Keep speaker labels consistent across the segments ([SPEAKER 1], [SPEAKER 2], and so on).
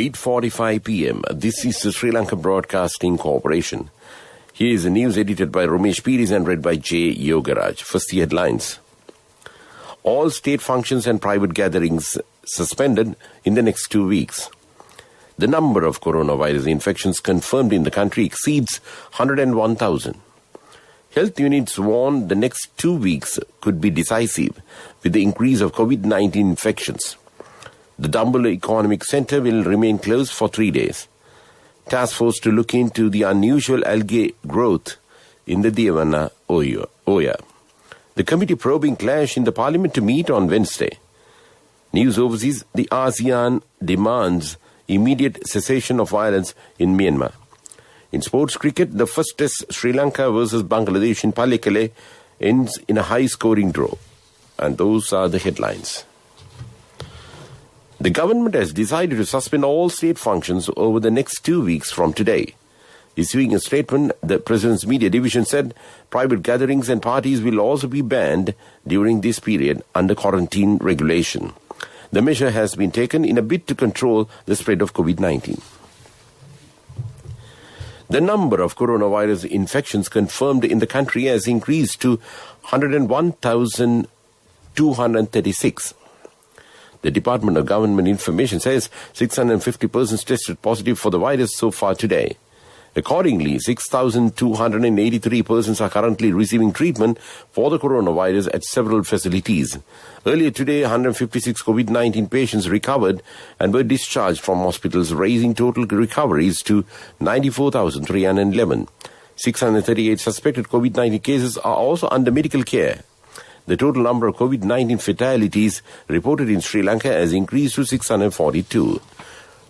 [SPEAKER 1] 8:45 p.m. This is the Sri Lanka Broadcasting Corporation. Here is the news edited by Ramesh Piris and read by J. Yogaraj. First, the headlines. All state functions and private gatherings suspended in the next 2 weeks. The number of coronavirus infections confirmed in the country exceeds 101,000. Health units warn the next 2 weeks could be decisive with the increase of COVID-19 infections. The Dambulla Economic Centre will remain closed for 3 days. Task force to look into the unusual algae growth in the Devana Oya. The committee probing clash in the parliament to meet on Wednesday. News overseas, the ASEAN demands immediate cessation of violence in Myanmar. In sports cricket, the first test Sri Lanka versus Bangladesh in Pallekele ends in a high-scoring draw. And those are the headlines. The government has decided to suspend all state functions over the next 2 weeks from today. Issuing a statement, the President's Media Division said private gatherings and parties will also be banned during this period under quarantine regulation. The measure has been taken in a bid to control the spread of COVID-19. The number of coronavirus infections confirmed in the country has increased to 101,236. The Department of Government Information says 650 persons tested positive for the virus so far today. Accordingly, 6,283 persons are currently receiving treatment for the coronavirus at several facilities. Earlier today, 156 COVID-19 patients recovered and were discharged from hospitals, raising total recoveries to 94,311. 638 suspected COVID-19 cases are also under medical care. The total number of COVID-19 fatalities reported in Sri Lanka has increased to 642.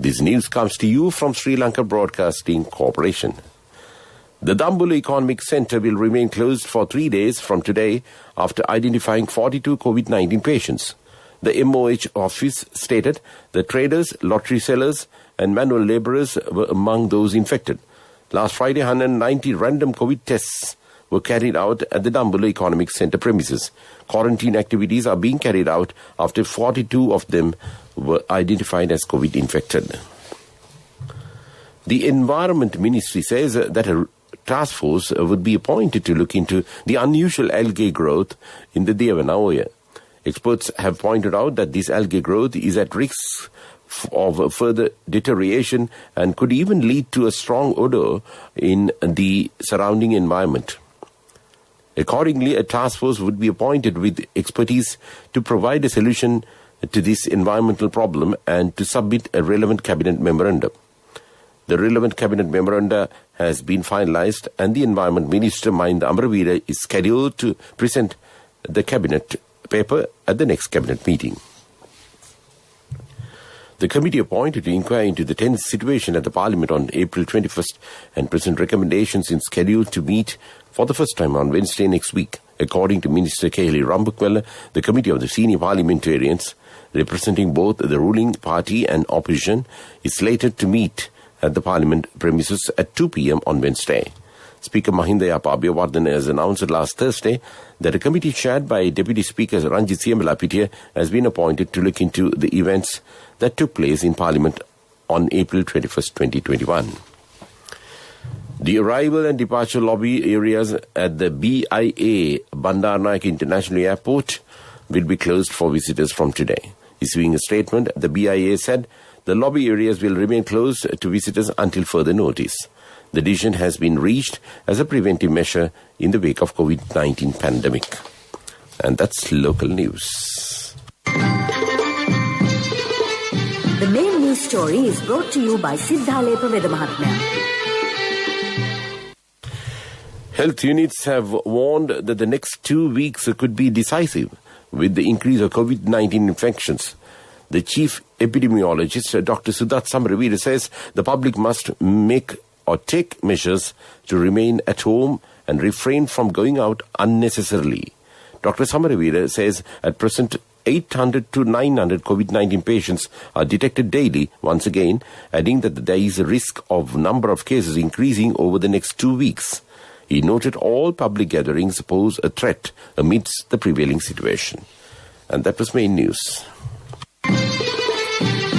[SPEAKER 1] This news comes to you from Sri Lanka Broadcasting Corporation. The Dambulla Economic Centre will remain closed for 3 days from today after identifying 42 COVID-19 patients. The MOH office stated the traders, lottery sellers and manual labourers were among those infected. Last Friday, 190 random COVID tests were carried out at the Dambulla Economic Centre premises. Quarantine activities are being carried out after 42 of them were identified as COVID infected. The Environment Ministry says that a task force would be appointed to look into the unusual algae growth in the Devana Oya. Experts have pointed out that this algae growth is at risk of further deterioration and could even lead to a strong odour in the surrounding environment. Accordingly, a task force would be appointed with expertise to provide a solution to this environmental problem and to submit a relevant cabinet memorandum. The relevant cabinet memoranda has been finalized and the Environment Minister Mahinda Amaraweera is scheduled to present the cabinet paper at the next cabinet meeting. The committee appointed to inquire into the tense situation at the Parliament on April 21st and present recommendations is scheduled to meet for the first time on Wednesday next week. According to Minister Keheli Rambukwella, the committee of the senior parliamentarians representing both the ruling party and opposition is slated to meet at the Parliament premises at 2 p.m. on Wednesday. Speaker Mahinda Abeyewardene has announced last Thursday that a committee chaired by Deputy Speaker Ranjit Siamalapitiya has been appointed to look into the events that took place in Parliament on April 21st, 2021. The arrival and departure lobby areas at the BIA Bandaranaike International Airport will be closed for visitors from today. Issuing a statement, the BIA said the lobby areas will remain closed to visitors until further notice. The decision has been reached as a preventive measure in the wake of COVID-19 pandemic. And that's local news.
[SPEAKER 2] The main news story is brought to you by Siddhalepa Vedamahatmya.
[SPEAKER 1] Health units have warned that the next 2 weeks could be decisive with the increase of COVID-19 infections. The chief epidemiologist, Dr. Sudath Samaraveera, says the public must make or take measures to remain at home and refrain from going out unnecessarily. Dr. Samaraveera says at present 800 to 900 COVID-19 patients are detected daily, once again, adding that there is a risk of number of cases increasing over the next 2 weeks. He noted all public gatherings pose a threat amidst the prevailing situation. And that was main news.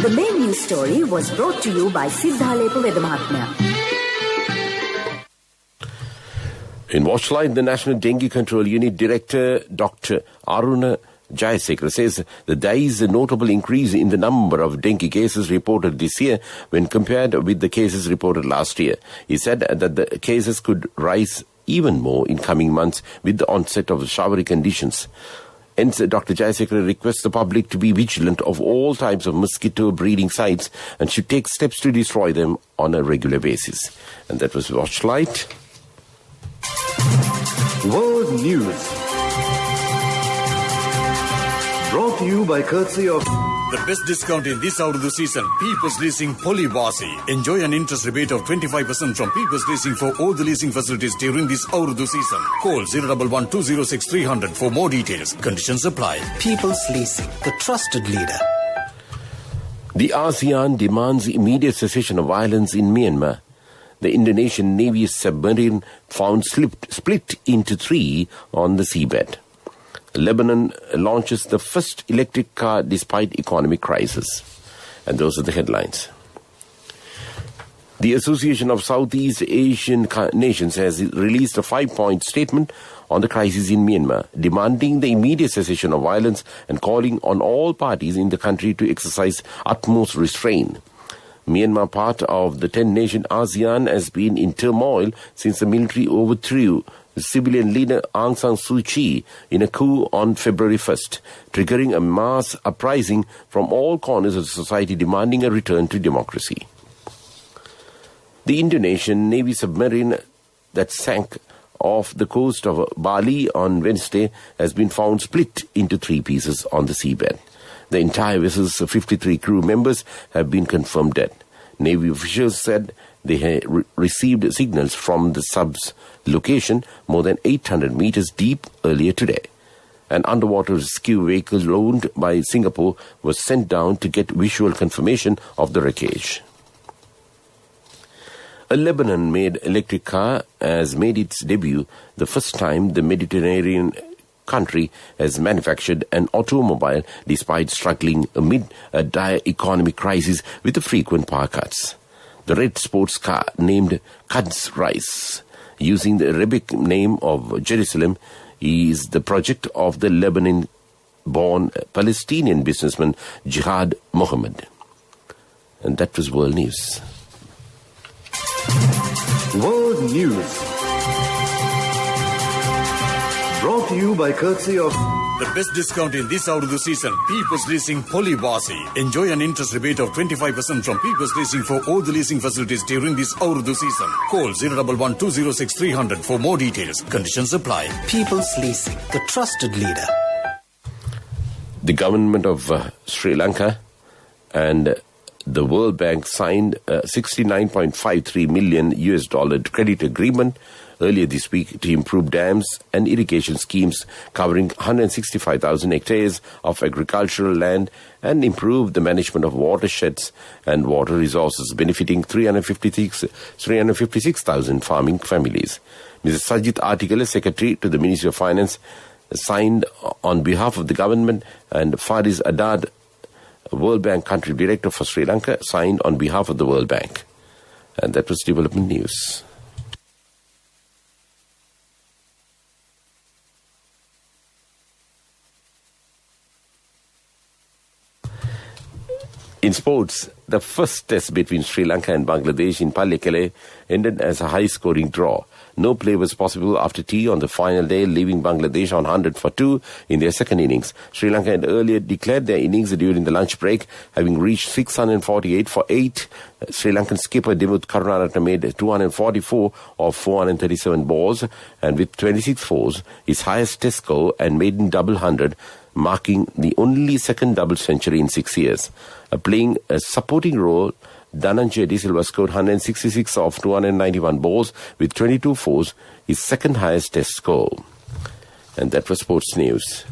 [SPEAKER 2] The main news story was brought to you by Sidhalepa Vedamatmya.
[SPEAKER 1] In Watchline, the National Dengue Control Unit Director, Dr. Aruna Jayasekara, says that there is a notable increase in the number of dengue cases reported this year when compared with the cases reported last year. He said that the cases could rise even more in coming months with the onset of the showery conditions. Hence, Dr. Jayasekara requests the public to be vigilant of all types of mosquito breeding sites and should take steps to destroy them on a regular basis. And that was Watchlight.
[SPEAKER 3] World News. Brought to you by courtesy of
[SPEAKER 4] the best discount in this out of the season. People's Leasing Polybasi. Enjoy an interest rebate of 25% from People's Leasing for all the leasing facilities during this out of the season. Call 011-206-300 for more details. Conditions apply.
[SPEAKER 5] People's Leasing, the trusted leader.
[SPEAKER 1] The ASEAN demands immediate cessation of violence in Myanmar. The Indonesian Navy submarine found split into three on the seabed. Lebanon launches the first electric car despite economic crisis. And those are the headlines. The Association of Southeast Asian Nations has released a 5-point statement on the crisis in Myanmar, demanding the immediate cessation of violence and calling on all parties in the country to exercise utmost restraint. Myanmar, part of the 10-nation ASEAN, has been in turmoil since the military overthrew civilian leader Aung San Suu Kyi in a coup on February 1st, triggering a mass uprising from all corners of society demanding a return to democracy. The Indonesian Navy submarine that sank off the coast of Bali on Wednesday has been found split into three pieces on the seabed. The entire vessel's 53 crew members have been confirmed dead. Navy officials said they had received signals from the sub's location more than 800 meters deep earlier today. An underwater rescue vehicle loaned by Singapore was sent down to get visual confirmation of the wreckage. A Lebanon-made electric car has made its debut, the first time the Mediterranean country has manufactured an automobile despite struggling amid a dire economic crisis with the frequent power cuts. The red sports car, named Quds Rice, using the Arabic name of Jerusalem, is the project of the Lebanon-born Palestinian businessman Jihad Mohammed. And that was World News.
[SPEAKER 3] World News. Brought to you by courtesy of
[SPEAKER 4] the best discount in this out of the season. People's Leasing Polybasi. Enjoy an interest rebate of 25% from People's Leasing for all the leasing facilities during this out of the season. Call 011-206-300 for more details. Conditions apply.
[SPEAKER 5] People's Leasing, the trusted leader.
[SPEAKER 1] The government of Sri Lanka and the World Bank signed a $69.53 million credit agreement earlier this week to improve dams and irrigation schemes covering 165,000 hectares of agricultural land and improve the management of watersheds and water resources, benefiting 356,000 farming families. Mr. Sajid Artikala, Secretary to the Ministry of Finance, signed on behalf of the government, and Fariz Adad, World Bank Country Director for Sri Lanka, signed on behalf of the World Bank. And that was Development News. In sports, the first test between Sri Lanka and Bangladesh in Pallekele ended as a high-scoring draw. No play was possible after tea on the final day, leaving Bangladesh on 100 for 2 in their second innings. Sri Lanka had earlier declared their innings during the lunch break, having reached 648 for 8. Sri Lankan skipper Dimuth Karunaratne made 244 of 437 balls, and with 26 fours, his highest test score and maiden double 100, marking the only second double century in 6 years. Playing a supporting role, Dhananjay De Silva scored 166 of 291 balls with 22 fours, his second highest test score. And that was sports news.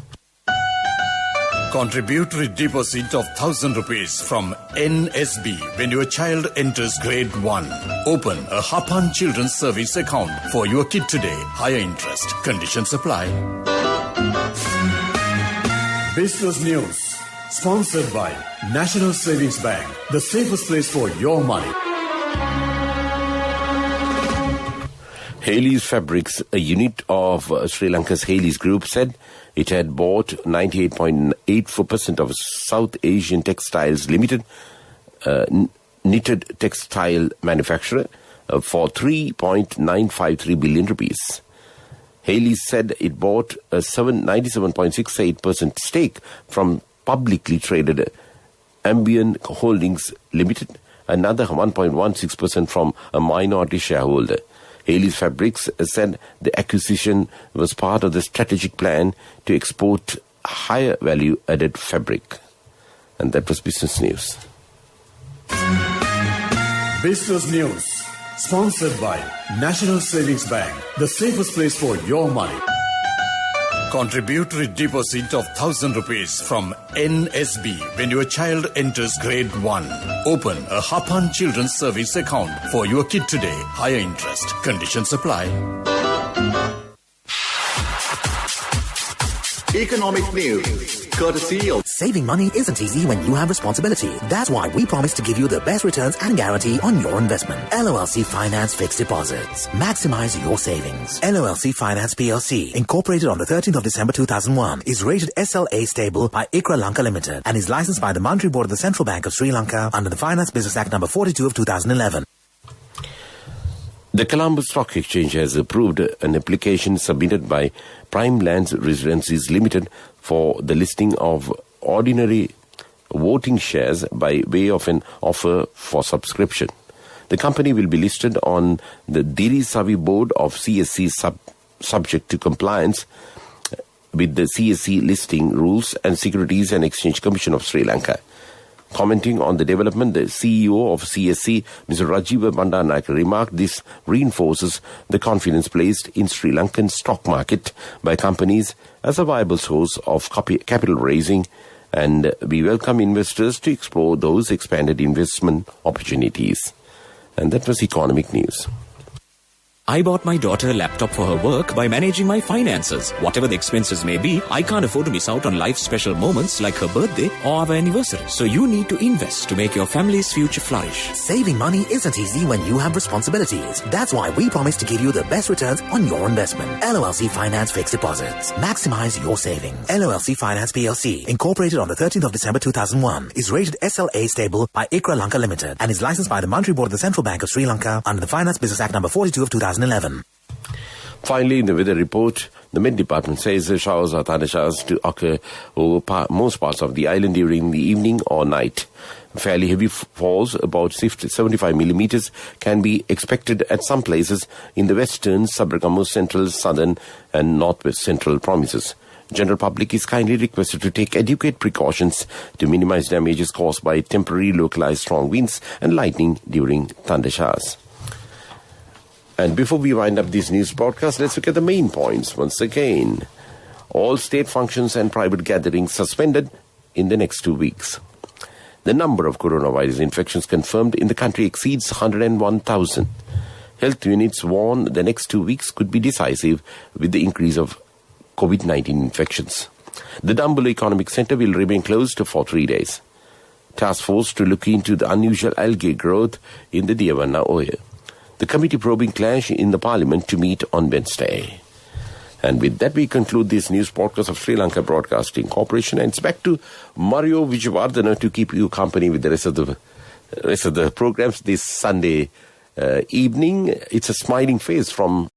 [SPEAKER 4] Contributory deposit of 1,000 rupees from NSB when your child enters grade 1. Open a Hapan Children's Service account for your kid today. Higher interest. Conditions apply. Business news. Sponsored by National Savings Bank, the safest place for your money.
[SPEAKER 1] Haley's Fabrics, a unit of Sri Lanka's Haley's Group, said it had bought 98.84% of South Asian Textiles Limited, knitted textile manufacturer, for 3.953 billion rupees. Haley said it bought a 97.68% stake from publicly traded Ambient Holdings Limited, another 1.16% from a minority shareholder. Haley's Fabrics said the acquisition was part of the strategic plan to export higher value-added fabric. And that was Business News.
[SPEAKER 4] Business News. Sponsored by National Savings Bank, the safest place for your money. Contributory deposit of 1,000 rupees from NSB when your child enters grade 1. Open a Hapan Children's Service account for your kid today. Higher interest. Conditions apply.
[SPEAKER 3] Economic news, courtesy of
[SPEAKER 5] Saving money isn't easy when you have responsibility. That's why we promise to give you the best returns and guarantee on your investment. LOLC Finance Fixed Deposits. Maximize your savings. LOLC Finance PLC, incorporated on the 13th of December 2001, is rated SLA stable by ICRA Lanka Limited and is licensed by the Monetary Board of the Central Bank of Sri Lanka under the Finance Business Act number 42 of 2011.
[SPEAKER 1] The Colombo Stock Exchange has approved an application submitted by Prime Lands Residencies Limited for the listing of ordinary voting shares by way of an offer for subscription. The company will be listed on the Diri Savi board of CSC subject to compliance with the CSC listing rules and Securities and Exchange Commission of Sri Lanka. Commenting on the development, the CEO of CSC, Mr. Rajiva Bandaranaike, remarked this reinforces the confidence placed in Sri Lankan stock market by companies as a viable source of capital raising, and we welcome investors to explore those expanded investment opportunities. And that was economic news.
[SPEAKER 6] I bought my daughter a laptop for her work by managing my finances. Whatever the expenses may be, I can't afford to miss out on life's special moments like her birthday or our anniversary. So you need to invest to make your family's future flourish.
[SPEAKER 5] Saving money isn't easy when you have responsibilities. That's why we promise to give you the best returns on your investment. LOLC Finance Fixed Deposits. Maximize your savings. LOLC Finance PLC, incorporated on the 13th of December 2001, is rated SLA stable by ICRA Lanka Limited and is licensed by the Monetary Board of the Central Bank of Sri Lanka under the Finance Business Act number 42 of 2011.
[SPEAKER 1] Finally, in the weather report, the Met Department says showers or thundershowers to occur over most parts of the island during the evening or night. Fairly heavy falls, about 75 millimeters, can be expected at some places in the western, Sabaragamu, central, southern and northwest central provinces. General public is kindly requested to take adequate precautions to minimize damages caused by temporary localized strong winds and lightning during thundershowers. And before we wind up this news broadcast, let's look at the main points once again. All state functions and private gatherings suspended in the next 2 weeks. The number of coronavirus infections confirmed in the country exceeds 101,000. Health units warn the next 2 weeks could be decisive with the increase of COVID-19 infections. The Dambulla Economic Centre will remain closed for 3 days. Task force to look into the unusual algae growth in the Diavanna Oya. The committee probing clash in the parliament to meet on Wednesday. And with that, we conclude this news podcast of Sri Lanka Broadcasting Corporation. And it's back to Mario Vijayawardena to keep you company with the rest of the programs this Sunday evening. It's a smiling face from